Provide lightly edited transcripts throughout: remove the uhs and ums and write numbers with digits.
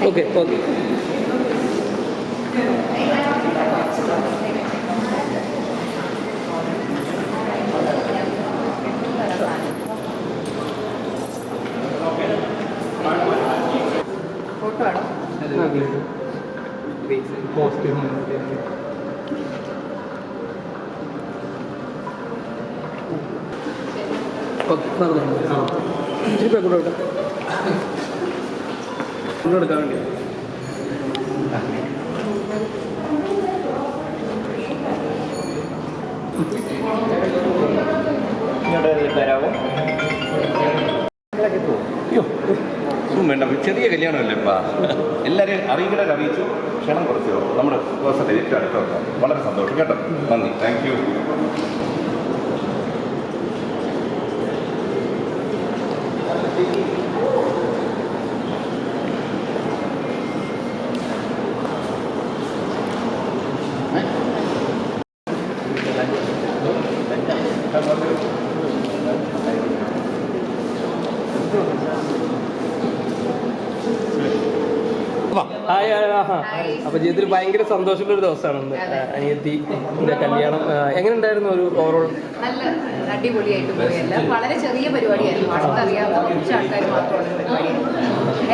Okay okay. Photo ആണോ? ഇച്ചിരി പേക്കൂടെ എടുക്കാൻ വേണ്ടി തരാമോ? അയ്യോ വേണ്ട, ചെറിയ കല്യാണമല്ലേ ഇപ്പം. എല്ലാവരെയും അറിയിച്ചു, ക്ഷണം കുറച്ച് നമ്മുടെ ദിവസത്തെ ഏറ്റവും അടുത്ത വളരെ സന്തോഷം കേട്ടോ. നന്ദി, താങ്ക് യു. അപ്പൊ ജീവിതത്തിൽ ഭയങ്കര സന്തോഷമുള്ള ഒരു ദിവസമാണ് അനിയത്തിന്റെ കല്യാണം. എങ്ങനെ ഉണ്ടായിരുന്നു ഒരു ഓവറോൾ? നല്ല അടിപൊളിയായിട്ട് പോയല്ല, വളരെ ചെറിയ പരിപാടിയായിരുന്നു. അടുത്തറിയാവുന്ന കുറച്ച് ആൾക്കാർ മാത്രമാണ് പരിപാടി.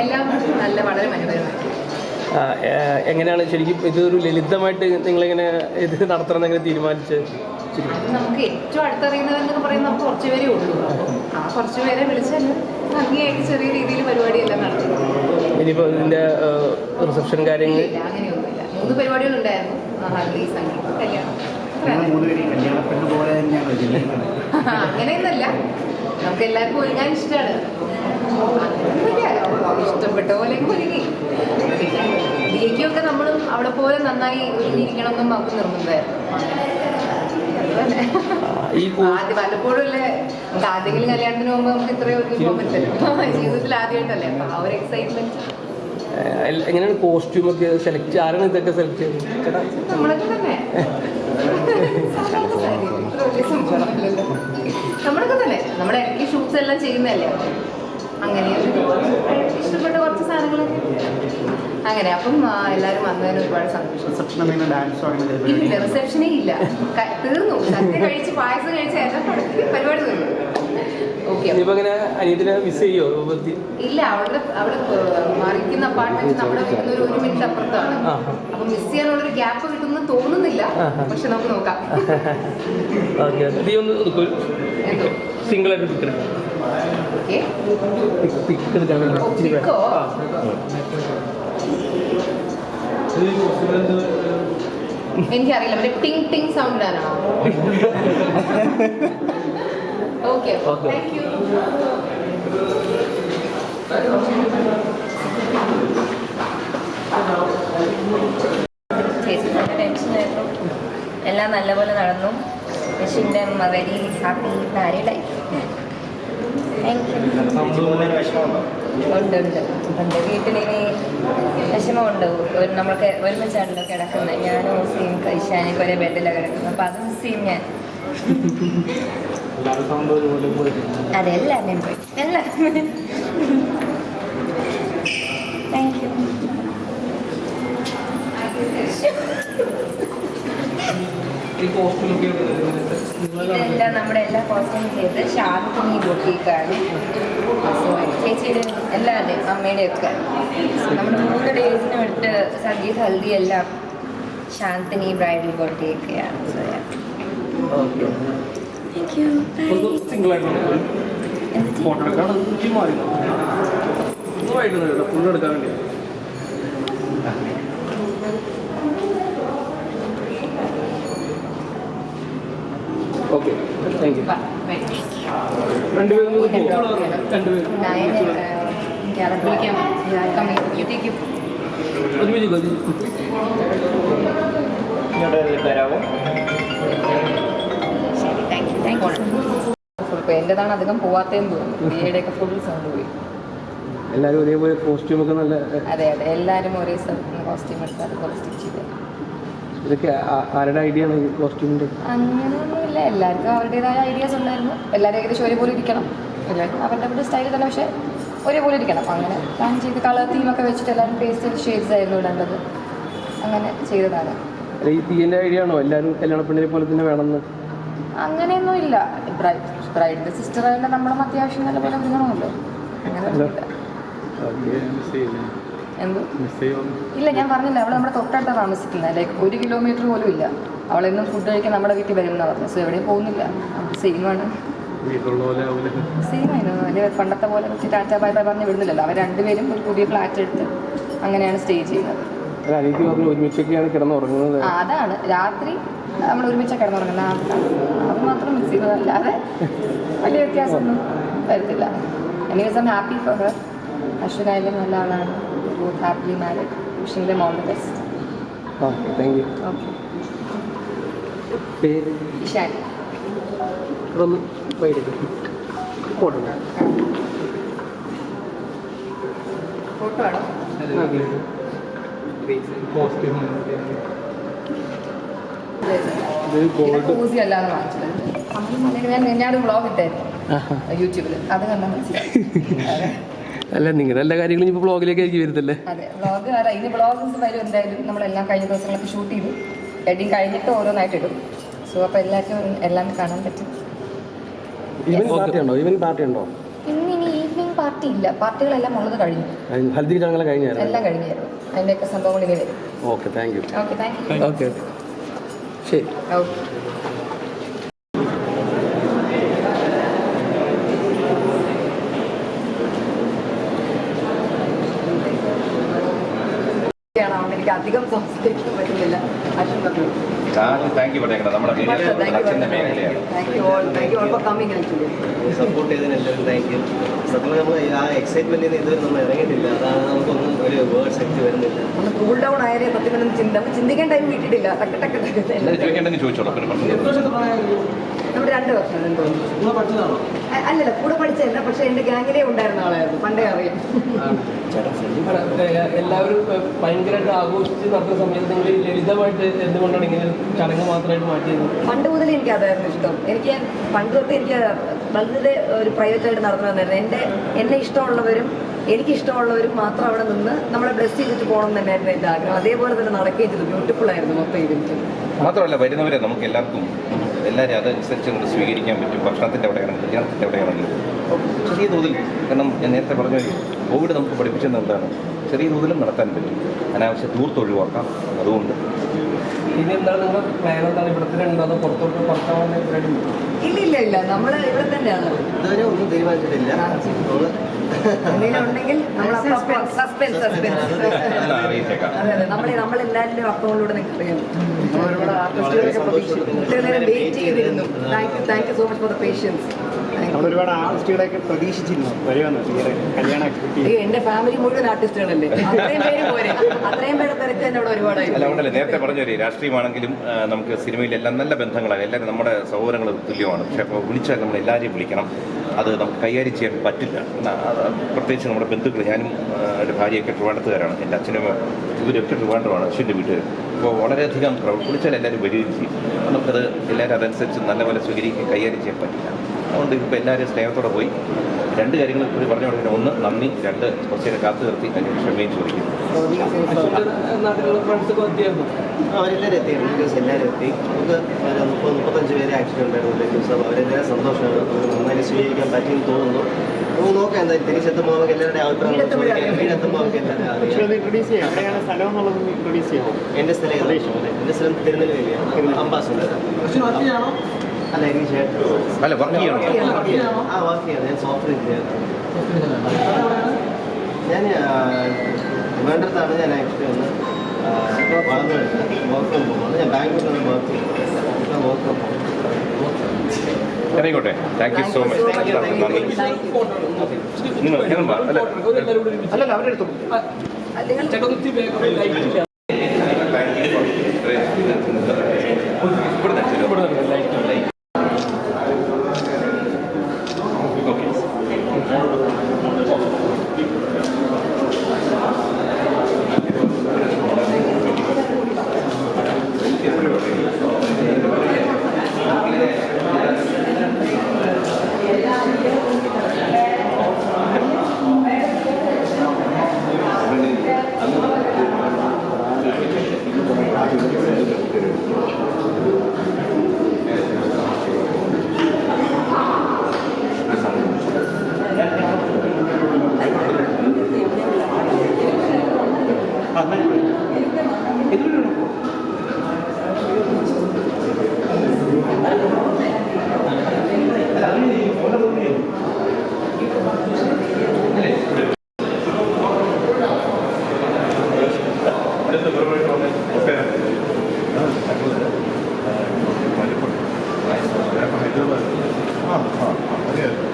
എല്ലാം നല്ല വളരെ മനോഹരമായിരുന്നു. എങ്ങനെയാണ് ശരിക്കും ഇതൊരു ലളിതമായിട്ട് നിങ്ങളിങ്ങനെ ഇത് നടത്തണം എങ്ങനെ തീരുമാനിച്ചത്? അത് നമുക്ക് ഏറ്റവും അടുത്തറിയുന്നവരെന്നൊക്കെ പറയുന്നത് നമുക്ക് കുറച്ച് പേരേ ഉള്ളൂ. അപ്പം ആ കുറച്ച് പേരെ വിളിച്ചല്ല ഭംഗിയായിട്ട് ചെറിയ രീതിയിൽ പരിപാടിയെല്ലാം നടത്തി. ഇനിയിപ്പോൾ ഇതിൻ്റെ റിസപ്ഷൻ കാര്യങ്ങൾ അങ്ങനെയൊന്നുമില്ല. 3 പരിപാടികളുണ്ടായിരുന്നു. ഹൽദി, സംഗീതം, കല്യാണം. അങ്ങനെയൊന്നുമല്ല, നമുക്ക് എല്ലാവർക്കും ഒരുങ്ങാൻ ഇഷ്ടമാണ്. ഇഷ്ടപ്പെട്ട പോലെ ഒരുങ്ങി. ദിയയ്ക്കൊക്കെ നമ്മളും അവിടെ പോലെ നന്നായി ഒരുങ്ങിയിരിക്കണമെന്നും നമുക്ക് നിർബന്ധമായിരുന്നു. വല്ലപ്പോഴും അല്ലേ നമുക്ക് ആദ്യമെങ്കിലും കല്യാണത്തിന് പോകുമ്പോൾ നമുക്ക് ഇത്രയും ഒരുങ്ങി പോകാൻ പറ്റില്ല. ജീവിതത്തിൽ ആദ്യമായിട്ടല്ലേ, അപ്പൊ ആ ഒരു എക്സൈറ്റ്മെന്റ്. എങ്ങനെയാണ് കോസ്റ്റ്യൂം ഒക്കെ സെലക്ട്? ആരാണ് ഇതൊക്കെ സെലക്ട് ചെയ്യുന്നത്? നമ്മളൊക്കെ തന്നെ നമ്മളൊക്കെ തന്നെ നമ്മുടെ ഇടയ്ക്ക് ഷൂട്ട്സ് എല്ലാം ചെയ്യുന്നതല്ലേ. അങ്ങനെ ഇഷ്ടപ്പെട്ട കുറച്ച് സാധനങ്ങളൊക്കെ അങ്ങനെ. അപ്പം എല്ലാവരും വന്നതിന് ഒരുപാട് സന്തോഷം. ഇല്ല, റിസപ്ഷനേ ഇല്ല, തീർന്നു. സദ്യ കഴിച്ച് പായസം കഴിച്ച് എല്ലാം പരിപാടി തീർന്നു. ഓക്കെ. ഇല്ല, അവിടെ മറിക്കുന്ന അപ്പാർട്ട്മെന്റ് നമ്മുടെ വീട്ടിൽ ഒരു മിനിറ്റ് അപ്പുറത്താണ്. അപ്പൊ മിസ് ചെയ്യാനുള്ളൊരു ഗ്യാപ്പ് കിട്ടുമെന്ന് തോന്നുന്നില്ല, പക്ഷെ നമുക്ക് നോക്കാം. സിംഗിൾ ആയിട്ട് എനിക്കറിയില്ല, മറ്റേ ടിങ് ടിങ് സൗണ്ട് ഇടാനാണോ? Okay, thank you. ചേച്ചി നല്ല ടെൻഷനായിരുന്നു. എല്ലാം നല്ലപോലെ നടന്നു. യഷിൻ്റെ വെരി ഹാപ്പി മാരീഡ് ലൈഫ്. ഉണ്ട് വീട്ടിലിനി വിഷമമുണ്ട്. നമ്മൾക്ക് ഒരുമിച്ചാണല്ലോ കിടക്കുന്നത്. ഞാനും സെയിം കഴിച്ചാനും ഒരേ ബെഡിലാണ് കിടക്കുന്നത്. അപ്പം അത് മിസ് ചെയ്യും ഞാൻ. അതെ, എല്ലാവരും പോയി. എല്ലാവരും താങ്ക് യു. ഇതെല്ലാം നമ്മുടെ എല്ലാ കോസ്റ്റ്യൂം ചെയ്ത് ശാന്തിനി ബൊട്ടീക്കാണ്. ചേച്ചിയുടെ എല്ലാവരുടെയും അമ്മയുടെയും ഒക്കെ നമ്മുടെ 3 ഡേയ്സിന് വിട്ട് സംഗീത് ഹൽദി എല്ലാം ശാന്തിനി ബ്രൈഡൽ ബൊട്ടീക്കാണ്. Okay, thank you. രണ്ടുപേരും തരാമോ? എന്റേതാണ് അധികം പോവാത്തേന്ന് തോന്നുന്നു. ഈയിടെയൊക്കെ ഫുൾ സൗണ്ട് പോയി. എല്ലാവരും ഒരേപോലെ കോസ്റ്റ്യൂം ഒക്കെ നല്ല. അതെ, എല്ലാവരും ഒരേ കോസ്റ്റ്യൂം എടുത്ത് അത് കുറച്ച് സ്റ്റിച്ച് ചെയ്ത് ഇതൊക്കെ ആരുടെ ഐഡിയ ആണ് ഈ കോസ്റ്റ്യൂമിൻ്റെ? അങ്ങനെയൊന്നുമില്ല, എല്ലാവർക്കും അവരുടേതായ ഐഡിയാസ് ഉണ്ടായിരുന്നു. എല്ലാവരും ഏകദേശം ഒരേപോലെ ഇരിക്കണം, എല്ലാവർക്കും അവരുടെ സ്റ്റൈൽ തന്നെ, പക്ഷേ ഒരേപോലെ ഇരിക്കണം. അങ്ങനെ പ്ലാൻ ചെയ്ത് കളർ തീമൊക്കെ വെച്ചിട്ട് എല്ലാവരും പേസ്റ്റൽ ഷെയ്ഡ്സ് ആയിരുന്നു ഇടേണ്ടത്. അങ്ങനെ ചെയ്തതാണ്. ഈ തീയൻ്റെ ഐഡിയ ആണോ എല്ലാവരും കല്യാണ പെണ്ണിനെ പോലെ തന്നെ വേണമെന്ന്? അങ്ങനെയൊന്നും ഇല്ല. ബ്രൈഡിൻ്റെ സിസ്റ്ററായിട്ട് നമ്മളും അത്യാവശ്യം നല്ല പോലെ ഒരുങ്ങണമല്ലോ. അങ്ങനെയൊന്നുമില്ല. എന്തോ ഇല്ല, ഞാൻ പറഞ്ഞില്ല, അവൾ നമ്മുടെ തൊട്ടടുത്താണ് താമസിക്കുന്നത്. ലൈക്ക് 1 കിലോമീറ്റർ പോലും ഇല്ല. അവളെന്നും ഫുഡ് കഴിക്കാൻ നമ്മുടെ വീട്ടിൽ വരും എന്നാണ് പറഞ്ഞത്. സോ എവിടെയും പോകുന്നില്ല, സെയിമാണ്. സെയിം ആയിരുന്നു. വലിയ പണ്ടത്തെ പോലെ വെച്ച് ടാറ്റ ബൈ ബൈ പറഞ്ഞ് വിടുന്നില്ലല്ലോ. അവർ രണ്ടുപേരും ഒരു പുതിയ ഫ്ലാറ്റ് എടുത്ത് അങ്ങനെയാണ് സ്റ്റേ ചെയ്യുന്നത്. ഒരുമിച്ചൊക്കെയാണ് കിടന്നുറങ്ങുന്നത്. അതാണ് രാത്രി നമ്മൾ ഒരുമിച്ചാണ് കിടന്നുറങ്ങുന്നത്. അത് മാത്രം മിസ് ചെയ്യുന്നതല്ലാതെ വലിയ വ്യത്യാസമൊന്നും വരത്തില്ല. Anyways I am happy for her. അശ്വനായാലും നല്ല ആളാണ്. Both happily married. Wishing them all the best. Okay, thank you. Okay. പേര്? ഇഷാൻ. ഒന്ന് വൈകിട്ട് ഫോട്ടോ ഫോട്ടോ ആണോ? കോസി അല്ലാതെ വാങ്ങിച്ചത്. ഞാൻ വ്ളോഗ് ഇട്ടായിരുന്നു യൂട്യൂബിൽ, അത് കണ്ടാൽ മനസ്സിലായി. അല്ല, നിങ്ങളുടെ എല്ലാ കാര്യങ്ങളും ഇപ്പോൾ ബ്ലോഗിലേക്ക് ആയിരിക്കും വരുത്തല്ലേ? അതെ, വ്ളോഗ് അല്ല, ഇനി വ്ളോഗ്സ് വരും എന്തായാലും. നമ്മളെല്ലാം കഴിഞ്ഞ ദിവസങ്ങളൊക്കെ ഷൂട്ട് ചെയ്തു, വെഡിങ് കഴിഞ്ഞിട്ട് ഓരോന്നായിട്ട് ഇടും. സോ അപ്പോൾ എല്ലാവർക്കും എല്ലാം കാണാൻ പറ്റും. ഈവനിങ് പാർട്ടി ഉണ്ടോ? ഇനി ഈവനിങ് പാർട്ടി ഇല്ല, പാർട്ടികളെല്ലാം ഉള്ളത് കഴിഞ്ഞു. ഹൽദി ചടങ്ങെല്ലാം കഴിഞ്ഞായിരുന്നു? എല്ലാം കഴിഞ്ഞായിരുന്നു. അതിൻ്റെയൊക്കെ സംഭവങ്ങൾ ഇനി വരും. Okay, thank you. Okay, thank you. Okay, ശരി. ഓക്കെ. എനിക്ക് അധികം സംസാരിക്കാൻ പറ്റുന്നില്ല. അശ്വിൻ പറഞ്ഞു. താങ്ക് യു പറയണം. നമ്മുടെ അച്ഛൻ്റെ മേഖലയാണ്. സപ്പോർട്ട് ചെയ്തതിന് എല്ലാവരും താങ്ക് യു. സത്യം നമ്മൾ ആ എക്സൈറ്റ്മെന്റിൽ ഇതുവരെ നമ്മൾ ഇറങ്ങിയിട്ടില്ല. അതാണ് നമുക്കൊന്നും ഒരു വേർഡ് ശക്തി വരുന്നില്ല. ഒന്ന് കൂൾ ഡൗൺ ആയാലേ സത്യം ചിന്തിക്കാൻ ടൈം കിട്ടിയിട്ടില്ല. ചോദിക്കേണ്ടെങ്കിൽ ചോദിച്ചോളൂ. നമ്മുടെ 2 വർഷം അല്ലല്ല, കൂടെ പഠിച്ചതല്ല, പക്ഷെ എന്റെ ഗാങ്ങിലേ ഉണ്ടായിരുന്ന ആളായിരുന്നു, പണ്ടേ അറിയാം. എല്ലാവരും ഭയങ്കരമായിട്ട് ആഘോഷിച്ച് നടത്തുന്ന സമയത്ത് നിങ്ങൾ ലളിതമായിട്ട് എന്തുകൊണ്ടാണ് ഇങ്ങനെ ചടങ്ങ് മാത്രമായിട്ട് മാറ്റിയത്? പണ്ട് മുതൽ എനിക്ക് അതായിരുന്നു ഇഷ്ടം. എനിക്ക് പണ്ട് തൊട്ട് എനിക്ക് വളരെ ഒരു പ്രൈവറ്റായിട്ട് നടത്തണമെന്നായിരുന്നു. എന്നെ ഇഷ്ടമുള്ളവരും എനിക്കിഷ്ടമുള്ളവരും മാത്രം അവിടെ നിന്ന് നമ്മളെ ബ്ലെസ് ചെയ്തിട്ട് പോകണം എന്ന് തന്നെയായിരുന്നു എൻ്റെ ആഗ്രഹം. അതേപോലെ തന്നെ നടക്കുകയും ചെയ്തു. ബ്യൂട്ടിഫുൾ ആയിരുന്നു മൊത്തം ഇവന്റ്. മാത്രമല്ല, വരുന്നവരെ നമുക്ക് എല്ലാവർക്കും എല്ലാവരും അതനുസരിച്ച് നമുക്ക് സ്വീകരിക്കാൻ പറ്റും. ഭക്ഷണത്തിൻ്റെ അവിടെയാണെങ്കിലും കല്യാണത്തിൻ്റെ അവിടെയാണെങ്കിലും ചെറിയ തോതിൽ, കാരണം ഞാൻ നേരത്തെ പറഞ്ഞ കോവിഡ് നമുക്ക് പഠിപ്പിച്ചത് എന്താണ്, ചെറിയ തോതിലും നടത്താൻ പറ്റും. അനാവശ്യ ദൂരത്ത് ഒഴിവാക്കാം. അതുകൊണ്ട് ഇനി എന്താണ് നിങ്ങളുടെ പ്ലാൻ? എന്താണ് ഇവിടെ തന്നെ ഉണ്ടോ അതോ പുറത്തോട്ട് പുറത്താവാൻ റെഡി? ഇല്ല, നമ്മൾ ഇവിടെ തന്നെയാണ്. ഇതുവരെ ഒന്നും തീരുമാനിച്ചിട്ടില്ല. എന്തെങ്കിലും ഉണ്ടെങ്കിൽ നമ്മൾ സസ്പെൻസ്. അറിയിച്ചേക്കാം. അതെ, നമ്മളെല്ലാവരുടെ അക്കൗണ്ടിലൂടെ നിങ്ങൾക്ക് അറിയാം. ഒരുപാട് ആർട്ടിസ്റ്റുകളൊക്കെ വെയിറ്റ് ചെയ്തിരുന്നു. Thank you so much for the patience. ഒരുപാട് ആർട്ടിസ്റ്റുകളെയൊക്കെ പ്രതീക്ഷിച്ചിരുന്നു വരുമെന്ന് കല്യാണ എന്റെ ഫാമിലി മുഴുവൻ ആർട്ടിസ്റ്റുകളല്ലേ, അത്രയും പേര് പോരെ, അത്രയും പേരെ തിരക്ക് തന്നെ അവിടെ ഒരുപാടായി. അല്ല, അതുകൊണ്ടല്ലേ നേരത്തെ പറഞ്ഞൊരു രാഷ്ട്രീയമാണെങ്കിലും നമുക്ക് സിനിമയിലെല്ലാം നല്ല ബന്ധങ്ങളാണ്. എല്ലാവരും നമ്മുടെ സഹോദരങ്ങൾ തുല്യമാണ്. പക്ഷേ അപ്പോൾ വിളിച്ചാൽ നമ്മൾ എല്ലാവരെയും വിളിക്കണം. അത് നമുക്ക് കൈകാര്യം ചെയ്യാൻ പറ്റില്ല. പ്രത്യേകിച്ച് നമ്മുടെ ബന്ധുക്കൾ, ഞാനും എൻ്റെ ഭാര്യയൊക്കെ ട്രിവാൻഡ്രത്തുകാരാണ്. എൻ്റെ അച്ഛനും ഇവരൊക്കെ ട്രിവാൻഡ്രമാണ്, അശ്വിൻ്റെ വീട്ടുകാർ. അപ്പോൾ വളരെയധികം വിളിച്ചാൽ എല്ലാവരും വരികയും ചെയ്യും. നമുക്കത് എല്ലാവരും അതനുസരിച്ച് നല്ലപോലെ സ്വീകരിക്കുകയും കൈകാര്യം ചെയ്യാൻ പറ്റില്ല. അതുകൊണ്ട് ഇപ്പോൾ എല്ലാവരും സ്നേഹത്തോടെ പോയി 2 കാര്യങ്ങൾ ഒരു പറഞ്ഞു കൊടുക്കുന്നത്. 1 നന്ദി, 2 കുറച്ച് നേരം കാത്തു നിർത്തി അതിന് ക്ഷമയും ചോദിക്കുന്നു. അവരെല്ലാവരും എത്തി. റിലേറ്റീവ്സ് എല്ലാവരും എത്തി. നമുക്ക് 30-35 പേര് ആക്ച്വലി ഉണ്ടായിരുന്നു റിലേറ്റീവ്സ്. അപ്പോൾ അവരെല്ലാവരും സന്തോഷമാണ്. നന്നായി സ്വീകരിക്കാൻ പറ്റിയെന്ന് തോന്നുന്നു. നമുക്ക് നോക്കാം എന്തായാലും തിരിച്ചെത്തുമ്പോൾ നമുക്ക് എല്ലാവരുടെ അഭിപ്രായം ചോദിക്കാം. വീടെത്തുമ്പോൾ നമുക്ക് എല്ലാവരും അറിയാം. എൻ്റെ സ്ഥലം തിരുനെൽവേലിയാണ്, അംബാസഡർ. അല്ല, എനിക്ക് ചേട്ടൻ അല്ല, വർക്ക് ചെയ്യണം. വർക്ക് ചെയ്യണം. ഞാൻ സോഫ്റ്റ്വെയർ എഞ്ചിനീയർ. ഞാൻ ട്രിവാൻഡ്രത്താണ്. ഞാൻ ആക്ച്വലി ഒന്ന് വളർന്നെടുത്ത് വർക്ക് ഫ്രം ഹോമാണ്. ഞാൻ ബാംഗ്ലൂരിലാണ് വർക്ക് ചെയ്യുന്നത്. Work from home. ആയിക്കോട്ടെ, താങ്ക് യു സോ മച്ച്. നിങ്ങൾ അല്ലല്ല, അവരുടെ അടുത്തും എങ്ങനെയായിരുന്നു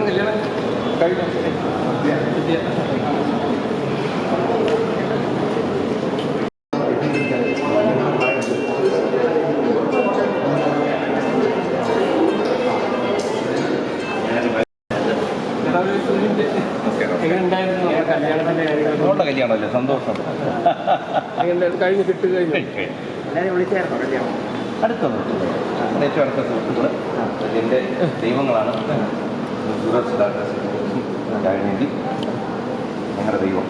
കല്യാണം കഴിഞ്ഞ എങ്ങനെയുണ്ടായിരുന്നു നമ്മുടെ കല്യാണത്തിന്റെ കാര്യങ്ങൾ? മോളുടെ കല്യാണമല്ലേ, സന്തോഷം. എങ്ങനെയുണ്ടായിരുന്നു? കഴിഞ്ഞ് കിട്ടു കഴിഞ്ഞു എല്ലാവരും വിളിച്ചായിരുന്നോ കല്യാണം? അടുത്തൊന്നും ഏറ്റവും അടുത്ത സുഹൃത്തുക്കൾ എൻ്റെ ദൈവങ്ങളാണ്. സൂരജ് കഴിഞ്ഞെങ്കിൽ ഞങ്ങളുടെ ദൈവം.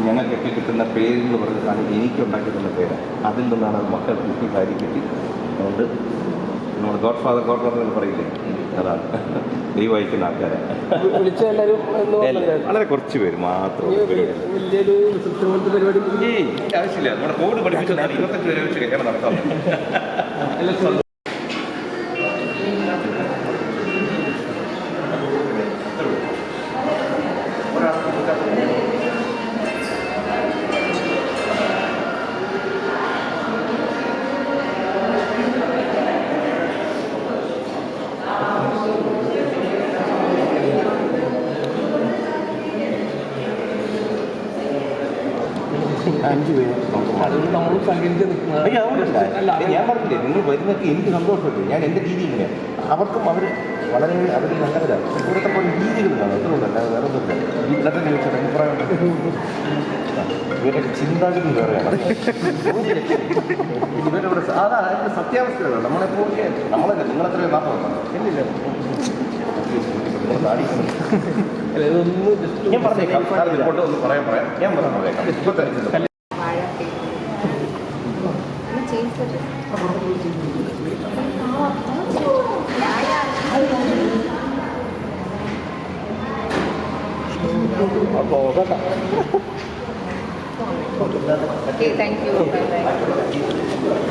ഞങ്ങൾക്കൊക്കെ കിട്ടുന്ന പേരെന്ന് പറഞ്ഞതാണ് എനിക്കുണ്ടാക്കി തന്ന പേര്. അതിൽ നിന്നാണ് മക്കൾ കിട്ടി കാര്യം കിട്ടി. അതുകൊണ്ട് നമ്മൾ ഗോഡ് ഫാദർ എന്ന് പറയില്ലേ, അതാണ് ദൈവം അയക്കുന്ന ആൾക്കാരെ. വിളിച്ച എല്ലാവരും വളരെ കുറച്ച് പേര് മാത്രം. വലിയൊരു റിസപ്ഷൻ പോലത്തെ പരിപാടി ആവശ്യമില്ല. നമ്മുടെ കോവിഡ് പഠിപ്പിച്ചതാണ് 25 പേരെ വെച്ച് കല്യാണം നടത്താം. അഞ്ച് പേര് അതുകൊണ്ട് നമ്മൾ സഹകരിച്ച് നിൽക്കുന്നത്. അയ്യോ, അതുകൊണ്ടല്ല. ഞാൻ പറഞ്ഞില്ലേ, നിങ്ങൾ വരുന്നൊക്കെ എനിക്ക് സന്തോഷമുണ്ട്. ഞാൻ എൻ്റെ രീതി ഇങ്ങനെയാണ്. അവർക്കും അവർ വളരെ അവർ നല്ലവരാണ്. ഇവിടുത്തെ പോലെ രീതികളിലാണ്. എത്ര ഉണ്ടല്ല, വേറെ ഒന്നുമില്ല. ഈ ഇതൊക്കെ ചോദിച്ചാൽ അഭിപ്രായം ഇവരുടെ ചിന്താഗതി വേറെയാണ്. ഇവരുടെ അതാ അതിൻ്റെ സത്യാവസ്ഥയാണ്. നമ്മളെപ്പോലെ നമ്മളല്ല, നിങ്ങളെത്രയോ മാത്രമല്ല. ഇല്ലില്ല, അല്ല, ഇതൊന്ന് ജസ്റ്റ് ഞാൻ പറഞ്ഞേക്കാം. റിപ്പോർട്ട് ഒന്ന് പറയാം. ഞാൻ പറഞ്ഞേക്കാം. ഇപ്പോൾ തന്നെ Okay, thank you. Bye-bye.